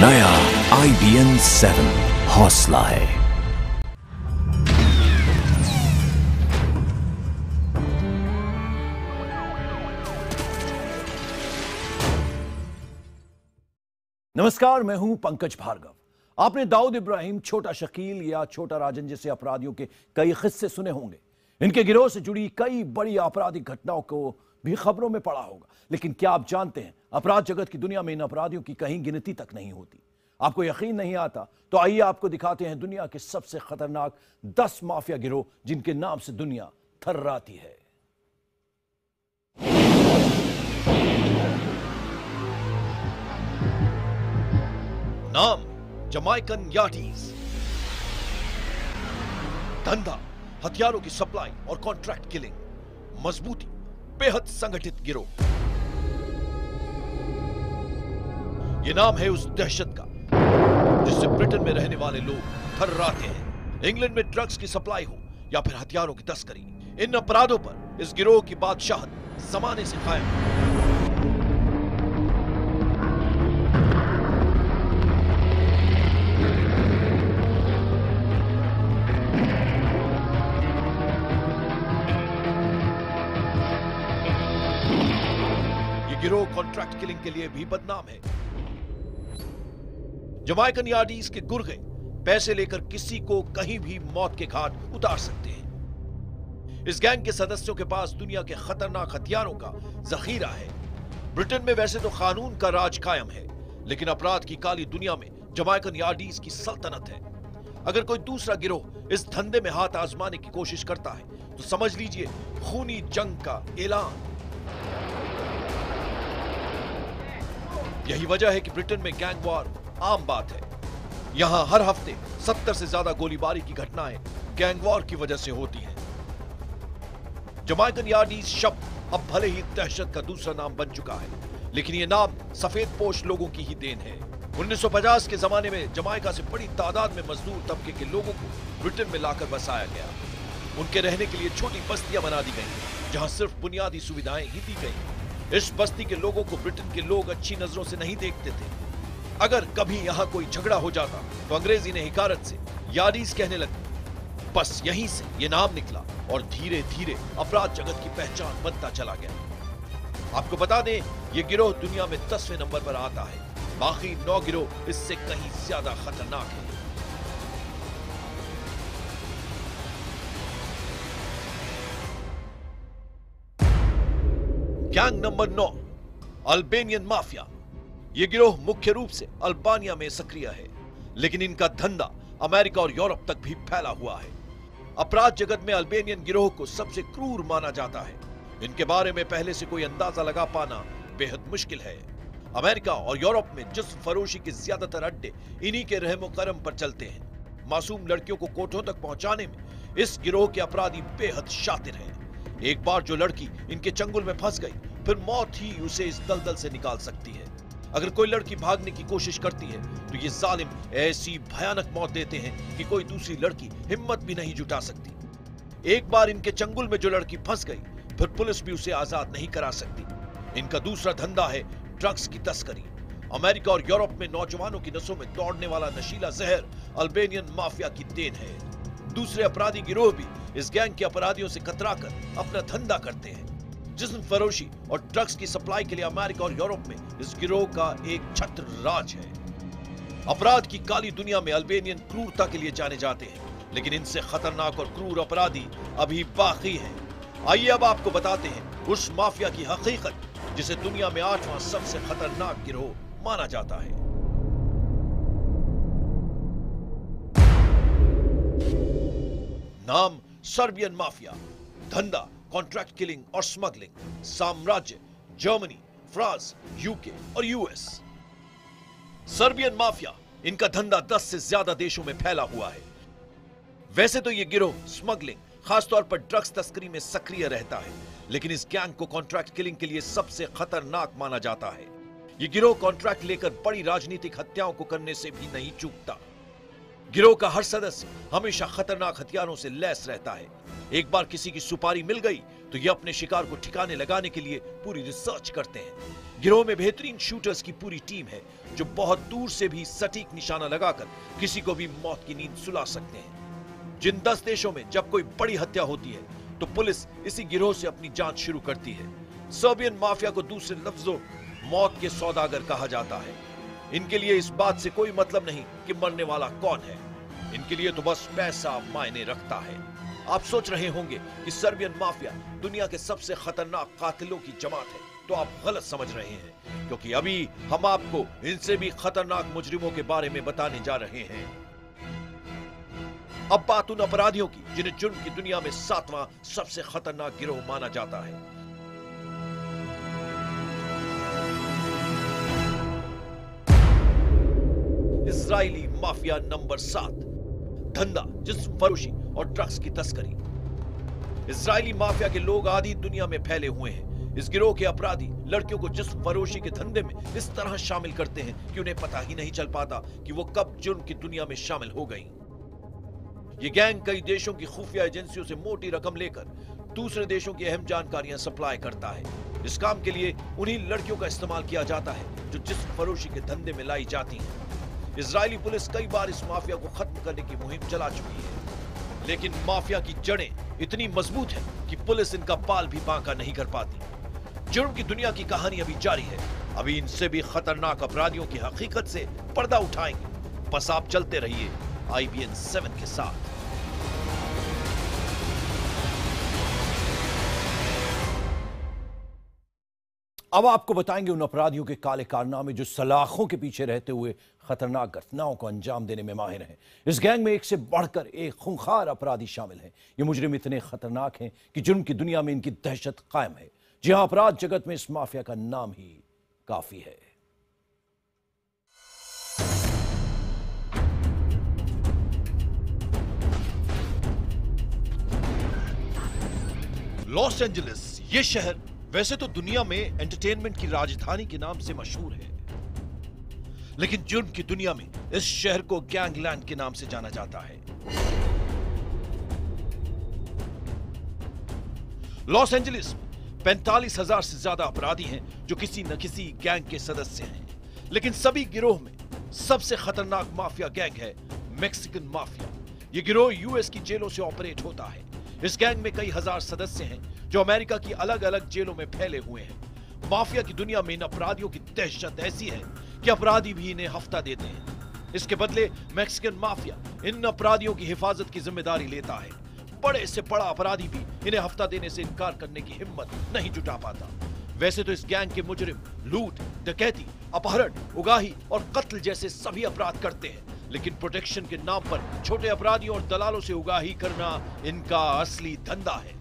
नया IBN 7 हौसला है। नमस्कार, मैं हूं पंकज भार्गव। आपने दाऊद इब्राहिम, छोटा शकील या छोटा राजन जैसे अपराधियों के कई किस्से सुने होंगे। इनके गिरोह से जुड़ी कई बड़ी आपराधिक घटनाओं को भी खबरों में पढ़ा होगा। लेकिन क्या आप जानते हैं, अपराध जगत की दुनिया में इन अपराधियों की कहीं गिनती तक नहीं होती। आपको यकीन नहीं आता तो आइए आपको दिखाते हैं दुनिया के सबसे खतरनाक 10 माफिया गिरोह जिनके नाम से दुनिया थर्राती है। नाम जमाइकन यार्डीज। धंधा हथियारों की सप्लाई और कॉन्ट्रैक्ट किलिंग। मजबूती बेहद संगठित गिरोह। यह नाम है उस दहशत का जिससे ब्रिटेन में रहने वाले लोग थर्राते हैं। इंग्लैंड में ड्रग्स की सप्लाई हो या फिर हथियारों की तस्करी, इन अपराधों पर इस गिरोह की बादशाहत जमाने से कायम है। गिरोह कॉन्ट्रैक्ट किलिंग के लिए भी बदनाम है। जमाइकन यार्डीज के गुर्गे पैसे लेकर किसी को कहीं भी मौत के घाट उतार सकते हैं। इस गैंग के सदस्यों के पास दुनिया के खतरनाक हथियारों का जखीरा है। ब्रिटेन में वैसे तो कानून का राज कायम है, लेकिन अपराध की काली दुनिया में जमाइकन यार्डीज की सल्तनत है। अगर कोई दूसरा गिरोह इस धंधे में हाथ आजमाने की कोशिश करता है तो समझ लीजिए खूनी जंग का ऐलान। यही वजह है कि ब्रिटेन में गैंग वॉर आम बात है। यहां हर हफ्ते 70 से ज्यादा गोलीबारी की घटनाएं गैंग वॉर की वजह से होती हैं। जमाइकन यार्डीज शब्द अब भले ही दहशत का दूसरा नाम बन चुका है, लेकिन यह नाम सफेद पोश लोगों की ही देन है। 1950 के जमाने में जमाइका से बड़ी तादाद में मजदूर तबके के लोगों को ब्रिटेन में लाकर बसाया गया। उनके रहने के लिए छोटी बस्तियां बना दी गई जहां सिर्फ बुनियादी सुविधाएं ही दी गई। इस बस्ती के लोगों को ब्रिटेन के लोग अच्छी नजरों से नहीं देखते थे। अगर कभी यहां कोई झगड़ा हो जाता तो अंग्रेजी ने हिकारत से यार्डीज कहने लगे। बस यहीं से यह नाम निकला और धीरे धीरे अपराध जगत की पहचान बनता चला गया। आपको बता दें, यह गिरोह दुनिया में 10वें नंबर पर आता है। बाकी 9 गिरोह इससे कहीं ज्यादा खतरनाक है। Gang number 9, Albanian mafia. यह गिरोह मुख्य रूप से अल्बानिया में सक्रिय है, लेकिन इनका धंधा अमेरिका और यूरोप तक भी फैला हुआ है। अपराध जगत में अल्बेनियन गिरोह को सबसे क्रूर माना जाता है। इनके बारे में पहले से कोई अंदाजा लगा पाना बेहद मुश्किल है। अमेरिका और यूरोप में जिस्म फरोशी के ज्यादातर अड्डे इन्हीं के रहमो करम पर चलते हैं। मासूम लड़कियों को कोठों तक पहुंचाने में इस गिरोह के अपराधी बेहद शातिर हैं। एक बार जो लड़की इनके चंगुल में फंस गई, फिर मौत ही उसे इस दलदल से निकाल सकती है। अगर कोई लड़की भागने की कोशिश करती है तो ये जालिम ऐसी भयानक मौत देते हैं कि कोई दूसरी लड़की हिम्मत भी नहीं जुटा सकती। एक बार इनके चंगुल में जो लड़की फंस गई, फिर पुलिस भी उसे आजाद नहीं करा सकती। इनका दूसरा धंधा है ड्रग्स की तस्करी। अमेरिका और यूरोप में नौजवानों की नसों में दौड़ने वाला नशीला जहर अल्बेनियन माफिया की देन है। दूसरे अपराधी गिरोह भी इस गैंग के अपराधियों से कतराकर अपना धंधा करते हैं। जिस्म फरोशी और ड्रग्स की सप्लाई के लिए अमेरिका और यूरोप में इस गिरोह का एक छत्र राज है। अपराध की काली दुनिया में अल्बेनियन क्रूरता के लिए जाने जाते हैं, लेकिन इनसे खतरनाक और क्रूर अपराधी अभी बाकी है। आइए अब आपको बताते हैं उस माफिया की हकीकत जिसे दुनिया में 8वां सबसे खतरनाक गिरोह माना जाता है। नाम सर्बियन माफिया। धंधा कॉन्ट्रैक्ट किलिंग और स्मगलिंग। साम्राज्य जर्मनी, फ्रांस, यूके और यूएस। सर्बियन माफिया, इनका धंधा 10 से ज्यादा देशों में फैला हुआ है। वैसे तो यह गिरोह स्मगलिंग, खासतौर पर ड्रग्स तस्करी में सक्रिय रहता है, लेकिन इस गैंग को कॉन्ट्रैक्ट किलिंग के लिए सबसे खतरनाक माना जाता है। यह गिरोह कॉन्ट्रैक्ट लेकर बड़ी राजनीतिक हत्याओं को करने से भी नहीं चूकता। गिरोह का हर सदस्य हमेशा खतरनाक हथियारों से लैस रहता है। एक बार किसी की सुपारी मिल गई तो ये अपने शिकार को ठिकाने लगाने के लिए पूरी रिसर्च करते हैं। गिरोह में बेहतरीन शूटर्स की पूरी टीम है जो बहुत दूर से भी सटीक निशाना लगाकर किसी को भी मौत की नींद सुला सकते हैं। जिन 10 देशों में जब कोई बड़ी हत्या होती है तो पुलिस इसी गिरोह से अपनी जांच शुरू करती है। सर्बियन माफिया को दूसरे लफ्जों मौत के सौदागर कहा जाता है। इनके लिए इस बात से कोई मतलब नहीं कि मरने वाला कौन है, इनके लिए तो बस पैसा मायने रखता है। आप सोच रहे होंगे कि सर्बियन माफिया दुनिया के सबसे खतरनाक कातिलों की जमात है, तो आप गलत समझ रहे हैं, क्योंकि अभी हम आपको इनसे भी खतरनाक मुजरिमों के बारे में बताने जा रहे हैं। अब बात उन अपराधियों की जिन्हें जुर्म की दुनिया में 7वां सबसे खतरनाक गिरोह माना जाता है। इजरायली माफिया नंबर 7, धंधा, जिस्म फरोशी और ड्रग्स की तस्करी। इजरायली माफिया के लोग आधी दुनिया में फैले हुए हैं। इस गिरोह के अपराधी लड़कियों को जिस्म फरोशी के धंधे में इस तरह शामिल करते हैं कि उन्हें पता ही नहीं चल पाता कि वो कब जुर्म की दुनिया में शामिल हो गई। ये गैंग कई देशों की खुफिया एजेंसियों से मोटी रकम लेकर दूसरे देशों की अहम जानकारियां सप्लाई करता है। इस काम के लिए उन्हीं लड़कियों का इस्तेमाल किया जाता है जो जिस्म फरोशी के धंधे में लाई जाती हैं। इजरायली पुलिस कई बार इस माफिया को खत्म करने की मुहिम चला चुकी है, लेकिन माफिया की जड़ें इतनी मजबूत हैं कि पुलिस इनका बाल भी बांका नहीं कर पाती। जुर्म की दुनिया की कहानी अभी जारी है। अभी इनसे भी खतरनाक अपराधियों की हकीकत से पर्दा उठाएंगे। बस आप चलते रहिए IBN 7 के साथ। अब आपको बताएंगे उन अपराधियों के काले कारनामे जो सलाखों के पीछे रहते हुए खतरनाक घटनाओं को अंजाम देने में माहिर हैं। इस गैंग में एक से बढ़कर एक खूंखार अपराधी शामिल हैं। ये मुजरिम इतने खतरनाक हैं कि जुर्म की दुनिया में इनकी दहशत कायम है। जी हां, अपराध जगत में इस माफिया का नाम ही काफी है। लॉस एंजलिस, ये शहर वैसे तो दुनिया में एंटरटेनमेंट की राजधानी के नाम से मशहूर है, लेकिन जुर्म की दुनिया में इस शहर को गैंगलैंड के नाम से जाना जाता है। लॉस एंजलिस में 45,000 से ज्यादा अपराधी हैं जो किसी न किसी गैंग के सदस्य हैं, लेकिन सभी गिरोह में सबसे खतरनाक माफिया गैंग है मैक्सिकन माफिया। यह गिरोह यूएस की जेलों से ऑपरेट होता है। इस गैंग में कई हजार सदस्य हैं जो अमेरिका की अलग अलग जेलों में फैले हुए हैं। माफिया की दुनिया में इन अपराधियों की दहशत ऐसी है कि अपराधी भी इन्हें हफ्ता देते हैं। इसके बदले मैक्सिकन माफिया इन अपराधियों की हिफाजत की जिम्मेदारी लेता है। बड़े से बड़ा अपराधी भी इन्हें हफ्ता देने से इनकार करने की हिम्मत नहीं जुटा पाता। वैसे तो इस गैंग के मुजरिम लूट, डकैती, अपहरण, उगाही और कत्ल जैसे सभी अपराध करते हैं, लेकिन प्रोटेक्शन के नाम पर छोटे अपराधियों और दलालों से उगाही करना इनका असली धंधा है।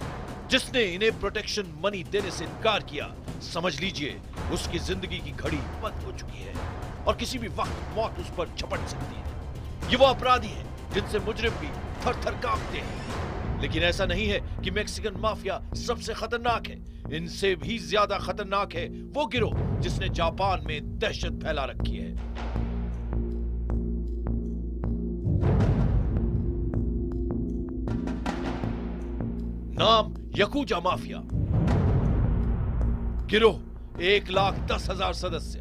जिसने इन्हें प्रोटेक्शन मनी देने से इनकार किया, समझ लीजिए उसकी जिंदगी की घड़ी बंद हो चुकी है और किसी भी वक्त मौत उस पर झपट सकती है। ये वो अपराधी हैं जिनसे मुजरिम भी थर-थर कांपते हैं। लेकिन ऐसा नहीं है कि मैक्सिकन माफिया सबसे खतरनाक है। इनसे भी ज्यादा खतरनाक है वो गिरोह जिसने जापान में दहशत फैला रखी है। नाम याकुजा माफिया। गिरोह 1,10,000 सदस्य।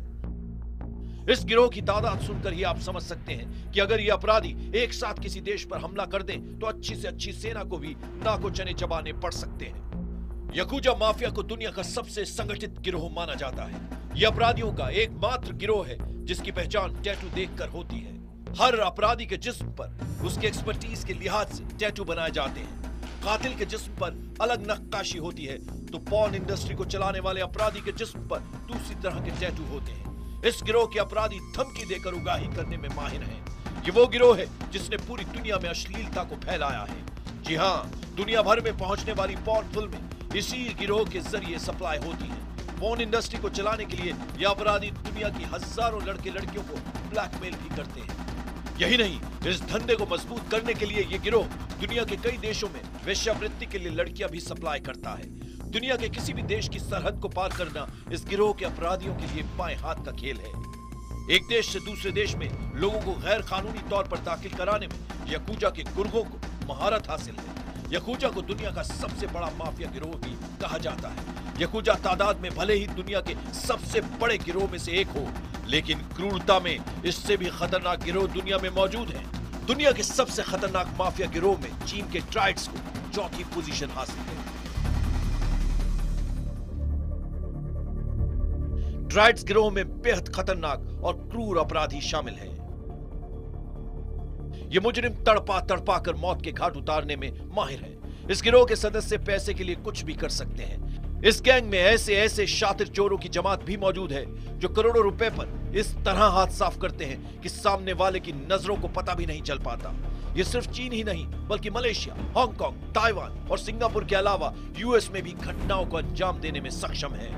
इस गिरोह की तादाद सुनकर ही आप समझ सकते हैं कि अगर ये अपराधी एक साथ किसी देश पर हमला कर दें तो अच्छी से अच्छी सेना को भी नाको चने चबाने पड़ सकते हैं। याकुजा माफिया को दुनिया का सबसे संगठित गिरोह माना जाता है। यह अपराधियों का एकमात्र गिरोह है जिसकी पहचान टैटू देखकर होती है। हर अपराधी के जिस्म पर उसके एक्सपर्टीज के लिहाज से टैटू बनाए जाते हैं। कातिल के जिस्म पर अलग नक्काशी होती है तो पॉर्न इंडस्ट्री को चलाने वाले अपराधी के जिस्म पर दूसरी तरह के टैटू होते हैं। इस गिरोह के अपराधी धमकी देकर उगाही करने में माहिर हैं। ये वो गिरोह है जिसने पूरी दुनिया में अश्लीलता को फैलाया है। जी हाँ, दुनिया भर में पहुंचने वाली पॉर्न फिल्में इसी गिरोह के जरिए सप्लाई होती हैं। पॉर्न इंडस्ट्री को चलाने के लिए ये अपराधी दुनिया की हजारों लड़के लड़कियों को ब्लैकमेल भी करते हैं। यही नहीं, इस धंधे को मजबूत करने के लिए ये गिरोह दुनिया के कई देशों में वेश्यावृत्ति के लिए लड़कियां भी सप्लाई करता है। दुनिया के किसी भी देश की सरहद को पार करना इस गिरोह के अपराधियों के लिए बाएं हाथ का खेल है। एक देश से दूसरे देश में लोगों को गैर कानूनी तौर पर दाखिल कराने में याकुजा के गुर्गों को महारत हासिल है। याकुजा को दुनिया का सबसे बड़ा माफिया गिरोह भी कहा जाता है। याकुजा तादाद में भले ही दुनिया के सबसे बड़े गिरोह में से एक हो, लेकिन क्रूरता में इससे भी खतरनाक गिरोह दुनिया में मौजूद हैं। दुनिया के सबसे खतरनाक माफिया गिरोह में चीन के ट्राइड्स को चौथी पोजीशन हासिल है। ट्राइड्स गिरोह में बेहद खतरनाक और क्रूर अपराधी शामिल हैं। ये मुजरिम तड़पा तड़पा कर मौत के घाट उतारने में माहिर है। इस गिरोह के सदस्य पैसे के लिए कुछ भी कर सकते हैं। इस गैंग में ऐसे ऐसे शातिर चोरों की जमात भी मौजूद है जो करोड़ों रुपए पर इस तरह हाथ साफ करते हैं कि सामने वाले की नजरों को पता भी नहीं चल पाता। ये सिर्फ चीन ही नहीं बल्कि मलेशिया, हांगकांग, ताइवान और सिंगापुर के अलावा यूएस में भी घटनाओं को अंजाम देने में सक्षम है।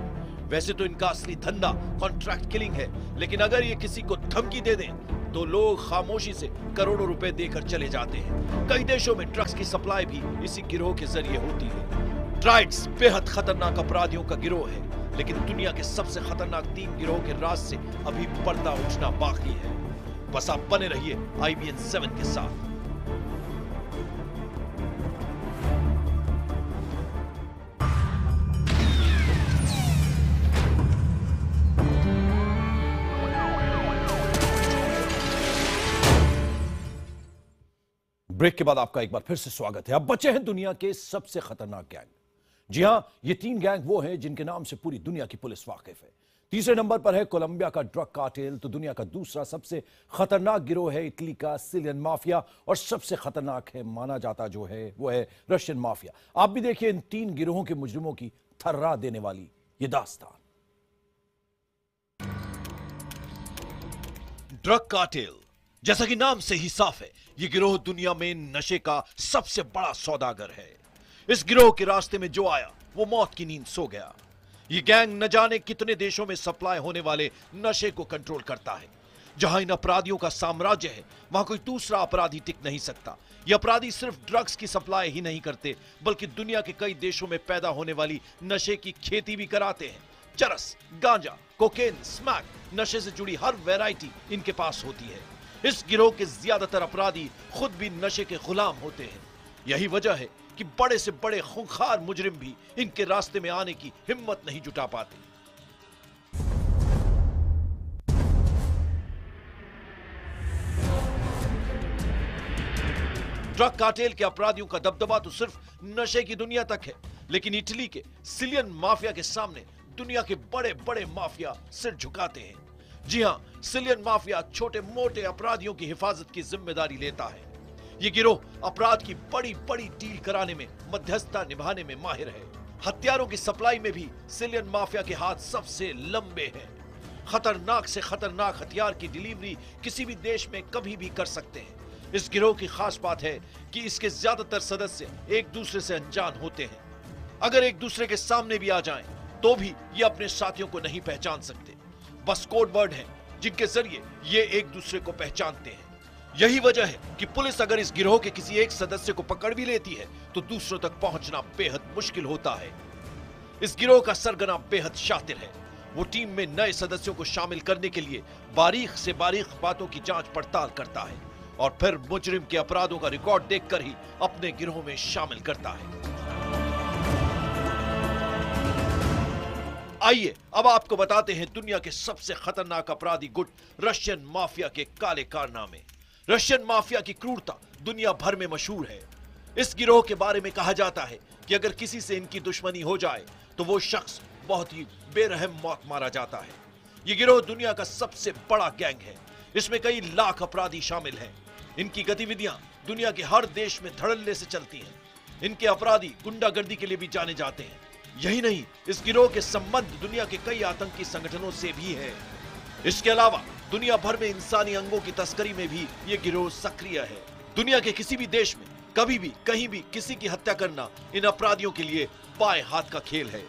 वैसे तो इनका असली धंधा कॉन्ट्रैक्ट किलिंग है, लेकिन अगर ये किसी को धमकी दे दें तो लोग खामोशी से करोड़ों रुपए देकर चले जाते हैं। कई देशों में ड्रग्स की सप्लाई भी इसी गिरोह के जरिए होती है। ट्राइड्स बेहद खतरनाक अपराधियों का गिरोह है, लेकिन दुनिया के सबसे खतरनाक 3 गिरोह के राज से अभी पर्दा उठना बाकी है। बस आप बने रहिए IBN 7 के साथ। ब्रेक के बाद आपका एक बार फिर से स्वागत है। अब बचे हैं दुनिया के सबसे खतरनाक गैंग। जी हां, ये 3 गैंग वो हैं जिनके नाम से पूरी दुनिया की पुलिस वाकिफ है। तीसरे नंबर पर है कोलंबिया का ड्रग कार्टेल, तो दुनिया का दूसरा सबसे खतरनाक गिरोह है इटली का सिलियन माफिया, और सबसे खतरनाक है माना जाता जो है वो है रशियन माफिया। आप भी देखिए इन 3 गिरोहों के मुजरिमों की थर्रा देने वाली ये दास्तान। ड्रग कार्टेल, जैसा कि नाम से ही साफ है, यह गिरोह दुनिया में नशे का सबसे बड़ा सौदागर है। इस गिरोह के रास्ते में जो आया वो मौत की नींद सो गया। यह गैंग न जाने कितने देशों में सप्लाई होने वाले नशे को कंट्रोल करता है। जहां इन अपराधियों का साम्राज्य है वहां कोई दूसरा अपराधी टिक नहीं सकता। ये अपराधी सिर्फ ड्रग्स की सप्लाई ही नहीं करते, बल्कि दुनिया के कई देशों में पैदा होने वाली नशे की खेती भी कराते हैं। चरस, गांजा, कोकेन, स्मैक, नशे से जुड़ी हर वैरायटी इनके पास होती है। इस गिरोह के ज्यादातर अपराधी खुद भी नशे के गुलाम होते हैं। यही वजह है कि बड़े से बड़े खूंखार मुजरिम भी इनके रास्ते में आने की हिम्मत नहीं जुटा पाते। ड्रग कार्टेल के अपराधियों का दबदबा तो सिर्फ नशे की दुनिया तक है, लेकिन इटली के सिलियन माफिया के सामने दुनिया के बड़े बड़े माफिया सिर झुकाते हैं। जी हां, सिलियन माफिया छोटे मोटे अपराधियों की हिफाजत की जिम्मेदारी लेता है। यह गिरोह अपराध की बड़ी बड़ी डील कराने में मध्यस्थता निभाने में माहिर है। हथियारों की सप्लाई में भी सिलियन माफिया के हाथ सबसे लंबे हैं। खतरनाक से खतरनाक हथियार की डिलीवरी किसी भी देश में कभी भी कर सकते हैं। इस गिरोह की खास बात है कि इसके ज्यादातर सदस्य एक दूसरे से अनजान होते हैं। अगर एक दूसरे के सामने भी आ जाएं, तो भी ये अपने साथियों को नहीं पहचान सकते। बस कोड वर्ड है जिनके जरिए ये एक दूसरे को पहचानते हैं। यही वजह है कि पुलिस अगर इस गिरोह के किसी एक सदस्य को पकड़ भी लेती है तो दूसरों तक पहुंचना बेहद मुश्किल होता है। इस गिरोह का सरगना बेहद शातिर है। वो टीम में नए सदस्यों को शामिल करने के लिए बारीक से बारीक बातों की जांच पड़ताल करता है और फिर मुजरिम के अपराधों का रिकॉर्ड देखकर ही अपने गिरोह में शामिल करता है। आइए अब आपको बताते हैं दुनिया के सबसे खतरनाक अपराधी गुट रशियन माफिया के काले कारनामे। रशियन माफिया की क्रूरता दुनिया भर में मशहूर है। इस गिरोह के बारे में कहा जाता है कि अगर किसी से इनकी दुश्मनी हो जाए तो वो शख्स बहुत ही बेरहम मौत मारा जाता है। ये गिरोह दुनिया का सबसे बड़ा गैंग है। इसमें कई लाख अपराधी शामिल हैं। इनकी गतिविधियां दुनिया के हर देश में धड़ल्ले से चलती हैं। इनके अपराधी गुंडागर्दी के लिए भी जाने जाते हैं। यही नहीं, इस गिरोह के संबंध दुनिया के कई आतंकी संगठनों से भी है। इसके अलावा दुनिया भर में इंसानी अंगों की तस्करी में भी ये गिरोह सक्रिय है। दुनिया के किसी भी देश में कभी भी कहीं भी किसी की हत्या करना इन अपराधियों के लिए बाएं हाथ का खेल है।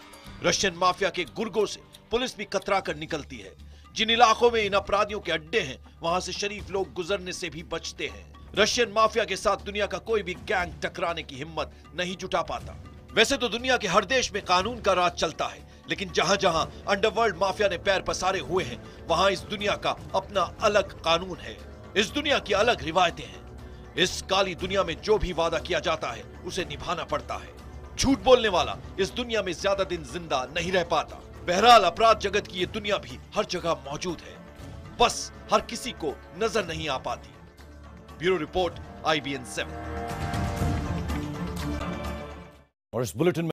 रशियन माफिया के गुर्गों से पुलिस भी कतरा कर निकलती है। जिन इलाकों में इन अपराधियों के अड्डे हैं वहां से शरीफ लोग गुजरने से भी बचते हैं। रशियन माफिया के साथ दुनिया का कोई भी गैंग टकराने की हिम्मत नहीं जुटा पाता। वैसे तो दुनिया के हर देश में कानून का राज चलता है, लेकिन जहां जहां अंडरवर्ल्ड माफिया ने पैर पसारे हुए हैं वहां इस दुनिया का अपना अलग कानून है। इस दुनिया की अलग रिवायतें हैं। इस काली दुनिया में जो भी वादा किया जाता है उसे निभाना पड़ता है। झूठ बोलने वाला इस दुनिया में ज्यादा दिन जिंदा नहीं रह पाता। बहरहाल अपराध जगत की ये दुनिया भी हर जगह मौजूद है, बस हर किसी को नजर नहीं आ पाती। Bureau report, IBN 7। और इस बुलेटिन